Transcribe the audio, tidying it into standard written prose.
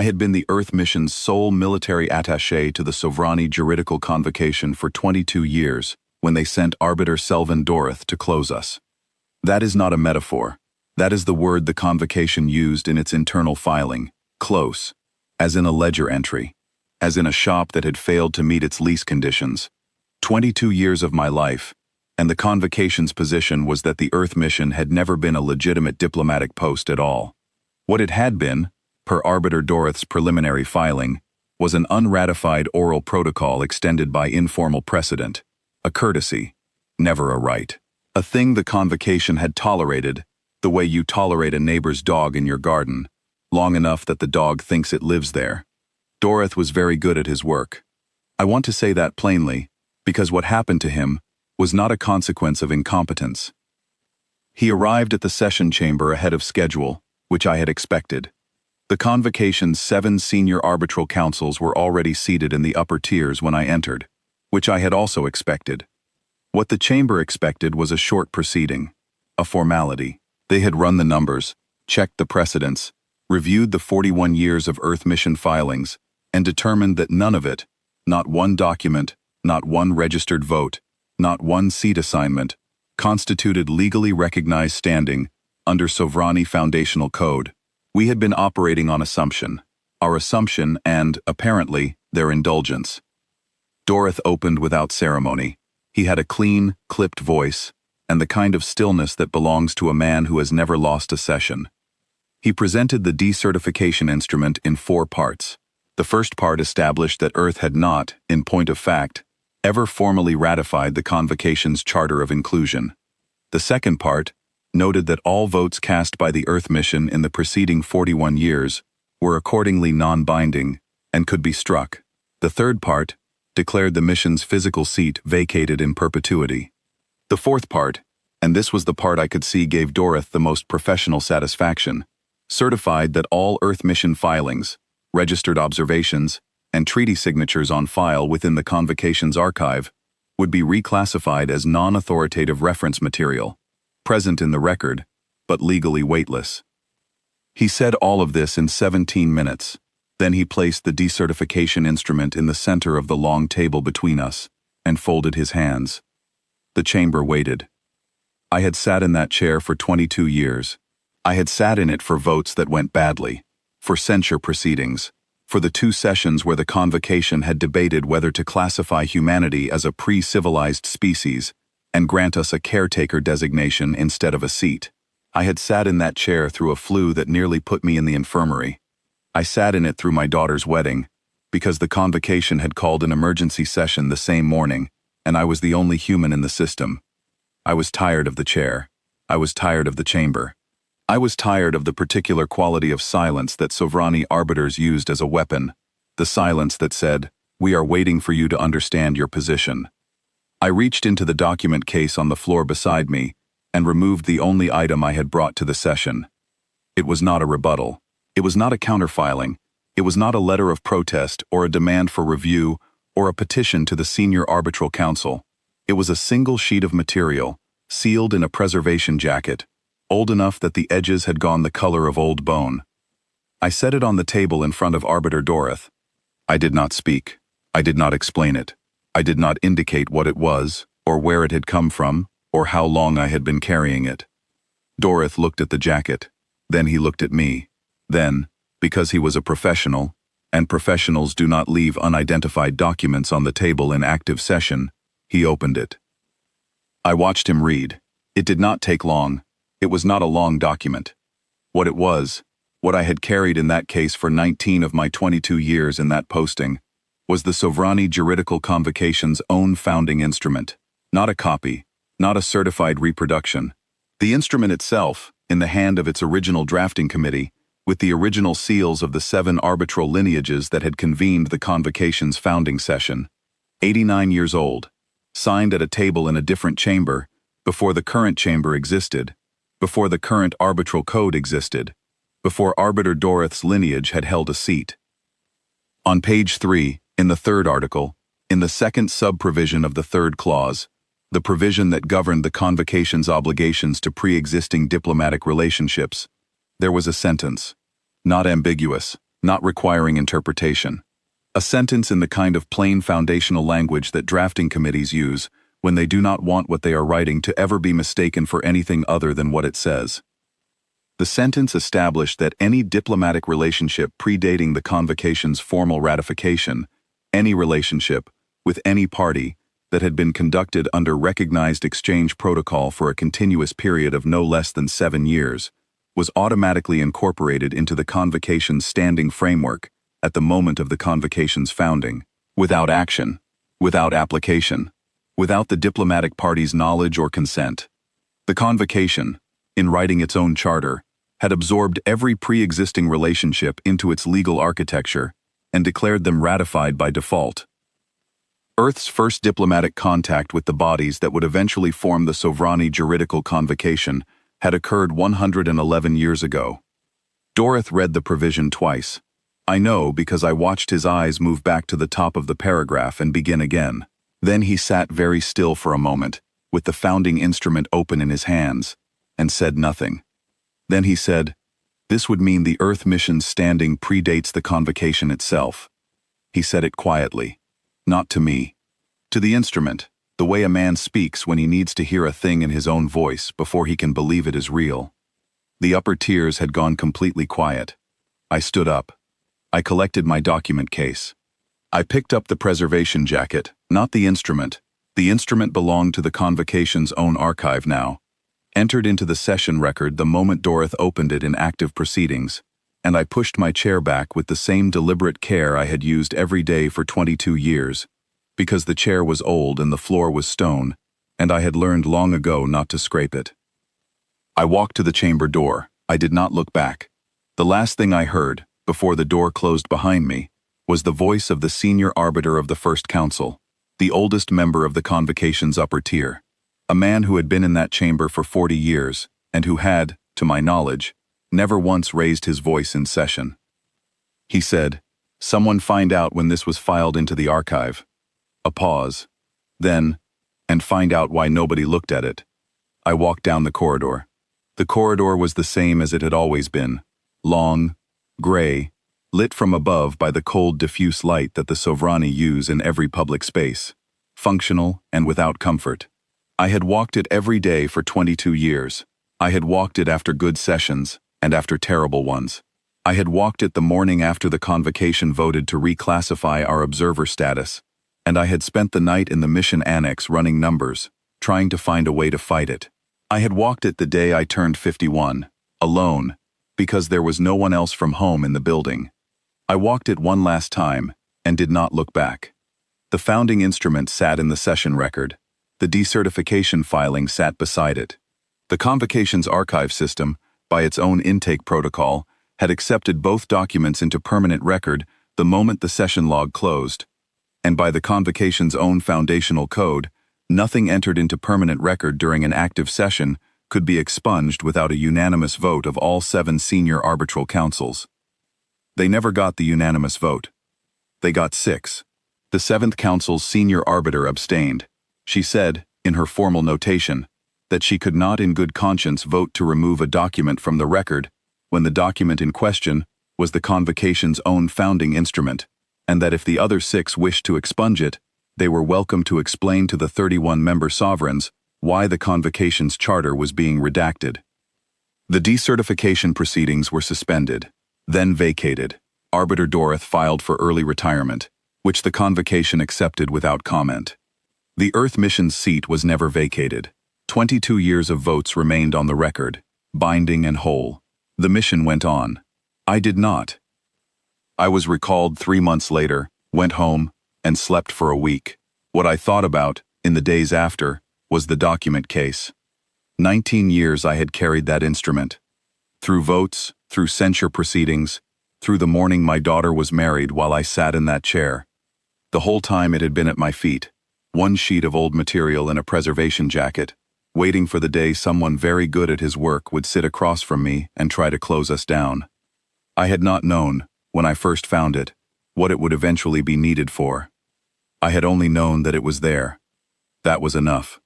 I had been the Earth mission's sole military attaché to the Sovrani Juridical Convocation for 22 years when they sent Arbiter Seren Dalt to close us. That is not a metaphor. That is the word the convocation used in its internal filing, close, as in a ledger entry, as in a shop that had failed to meet its lease conditions. 22 years of my life, and the convocation's position was that the Earth mission had never been a legitimate diplomatic post at all. What it had been, per Arbiter Dalt's preliminary filing, was an unratified oral protocol extended by informal precedent, a courtesy, never a right. A thing the convocation had tolerated, the way you tolerate a neighbor's dog in your garden, long enough that the dog thinks it lives there. Dalt was very good at his work. I want to say that plainly, because what happened to him was not a consequence of incompetence. He arrived at the session chamber ahead of schedule, which I had expected. The convocation's 7 senior arbitral counsels were already seated in the upper tiers when I entered, which I had also expected. What the chamber expected was a short proceeding, a formality. They had run the numbers, checked the precedents, reviewed the 41 years of Earth mission filings, and determined that none of it, not one document, not one registered vote, not one seat assignment, constituted legally recognized standing under Sovrani Foundational Code. We had been operating on assumption, our assumption and, apparently, their indulgence. Dalt opened without ceremony. He had a clean, clipped voice, and the kind of stillness that belongs to a man who has never lost a session. He presented the decertification instrument in 4 parts. The first part established that Earth had not, in point of fact, ever formally ratified the convocation's Charter of Inclusion. The second part noted that all votes cast by the Earth mission in the preceding 41 years were accordingly non-binding and could be struck. The third part declared the mission's physical seat vacated in perpetuity. The fourth part, and this was the part I could see gave Dalt the most professional satisfaction, certified that all Earth mission filings, registered observations, and treaty signatures on file within the convocation's archive would be reclassified as non-authoritative reference material, present in the record, but legally weightless. He said all of this in 17 minutes. Then he placed the decertification instrument in the center of the long table between us and folded his hands. The chamber waited. I had sat in that chair for 22 years. I had sat in it for votes that went badly, for censure proceedings, for the 2 sessions where the convocation had debated whether to classify humanity as a pre-civilized species and grant us a caretaker designation instead of a seat. I had sat in that chair through a flu that nearly put me in the infirmary. I sat in it through my daughter's wedding, because the convocation had called an emergency session the same morning, and I was the only human in the system. I was tired of the chair. I was tired of the chamber. I was tired of the particular quality of silence that Sovrani arbiters used as a weapon, the silence that said, "We are waiting for you to understand your position." I reached into the document case on the floor beside me and removed the only item I had brought to the session. It was not a rebuttal. It was not a counterfiling. It was not a letter of protest or a demand for review or a petition to the Senior Arbitral Council. It was a single sheet of material, sealed in a preservation jacket, old enough that the edges had gone the color of old bone. I set it on the table in front of Arbiter Dalt. I did not speak. I did not explain it. I did not indicate what it was, or where it had come from, or how long I had been carrying it. Dalt looked at the jacket. Then he looked at me. Then, because he was a professional, and professionals do not leave unidentified documents on the table in active session, he opened it. I watched him read. It did not take long. It was not a long document. What it was, what I had carried in that case for 19 of my 22 years in that posting, was the Sovrani Juridical Convocation's own founding instrument, not a copy, not a certified reproduction. The instrument itself, in the hand of its original drafting committee, with the original seals of the 7 arbitral lineages that had convened the convocation's founding session, 89 years old, signed at a table in a different chamber, before the current chamber existed, before the current arbitral code existed, before Arbiter Dalt's lineage had held a seat. On page 3, in the 3rd article, in the 2nd sub-provision of the 3rd clause, the provision that governed the convocation's obligations to pre-existing diplomatic relationships, there was a sentence, not ambiguous, not requiring interpretation. A sentence in the kind of plain foundational language that drafting committees use when they do not want what they are writing to ever be mistaken for anything other than what it says. The sentence established that any diplomatic relationship predating the convocation's formal ratification, any relationship with any party that had been conducted under recognized exchange protocol for a continuous period of no less than 7 years, was automatically incorporated into the convocation's standing framework at the moment of the convocation's founding, without action, without application, without the diplomatic party's knowledge or consent. The convocation, in writing its own charter, had absorbed every pre-existing relationship into its legal architecture and declared them ratified by default. Earth's first diplomatic contact with the bodies that would eventually form the Sovrani Juridical Convocation had occurred 111 years ago. Dorith read the provision twice. I know because I watched his eyes move back to the top of the paragraph and begin again. Then he sat very still for a moment, with the founding instrument open in his hands, and said nothing. Then he said, "This would mean the Earth mission's standing predates the convocation itself." He said it quietly. Not to me. To the instrument, the way a man speaks when he needs to hear a thing in his own voice before he can believe it is real. The upper tiers had gone completely quiet. I stood up. I collected my document case. I picked up the preservation jacket, not the instrument. The instrument belonged to the convocation's own archive now. Entered into the session record the moment Dorith opened it in active proceedings, and I pushed my chair back with the same deliberate care I had used every day for 22 years, because the chair was old and the floor was stone, and I had learned long ago not to scrape it. I walked to the chamber door. I did not look back. The last thing I heard, before the door closed behind me, was the voice of the senior arbiter of the First Council, the oldest member of the convocation's upper tier, a man who had been in that chamber for 40 years, and who had, to my knowledge, never once raised his voice in session. He said, "Someone find out when this was filed into the archive." A pause. Then, "And find out why nobody looked at it." I walked down the corridor. The corridor was the same as it had always been. Long, gray, lit from above by the cold diffuse light that the Sovrani use in every public space. Functional and without comfort. I had walked it every day for 22 years. I had walked it after good sessions, and after terrible ones. I had walked it the morning after the convocation voted to reclassify our observer status, and I had spent the night in the mission annex running numbers, trying to find a way to fight it. I had walked it the day I turned 51, alone, because there was no one else from home in the building. I walked it one last time, and did not look back. The founding instrument sat in the session record. The decertification filing sat beside it. The convocation's archive system, by its own intake protocol, had accepted both documents into permanent record the moment the session log closed. And by the convocation's own foundational code, nothing entered into permanent record during an active session could be expunged without a unanimous vote of all 7 senior arbitral councils. They never got the unanimous vote. They got 6. The 7th council's senior arbiter abstained. She said, in her formal notation, that she could not in good conscience vote to remove a document from the record when the document in question was the convocation's own founding instrument, and that if the other 6 wished to expunge it, they were welcome to explain to the 31-member sovereigns why the convocation's charter was being redacted. The decertification proceedings were suspended, then vacated. Arbiter Dorith filed for early retirement, which the convocation accepted without comment. The Earth mission's seat was never vacated. 22 years of votes remained on the record, binding and whole. The mission went on. I did not. I was recalled 3 months later, went home, and slept for a week. What I thought about, in the days after, was the document case. 19 years I had carried that instrument. Through votes, through censure proceedings, through the morning my daughter was married while I sat in that chair. The whole time it had been at my feet, one sheet of old material in a preservation jacket, waiting for the day someone very good at his work would sit across from me and try to close us down. I had not known, when I first found it, what it would eventually be needed for. I had only known that it was there. That was enough.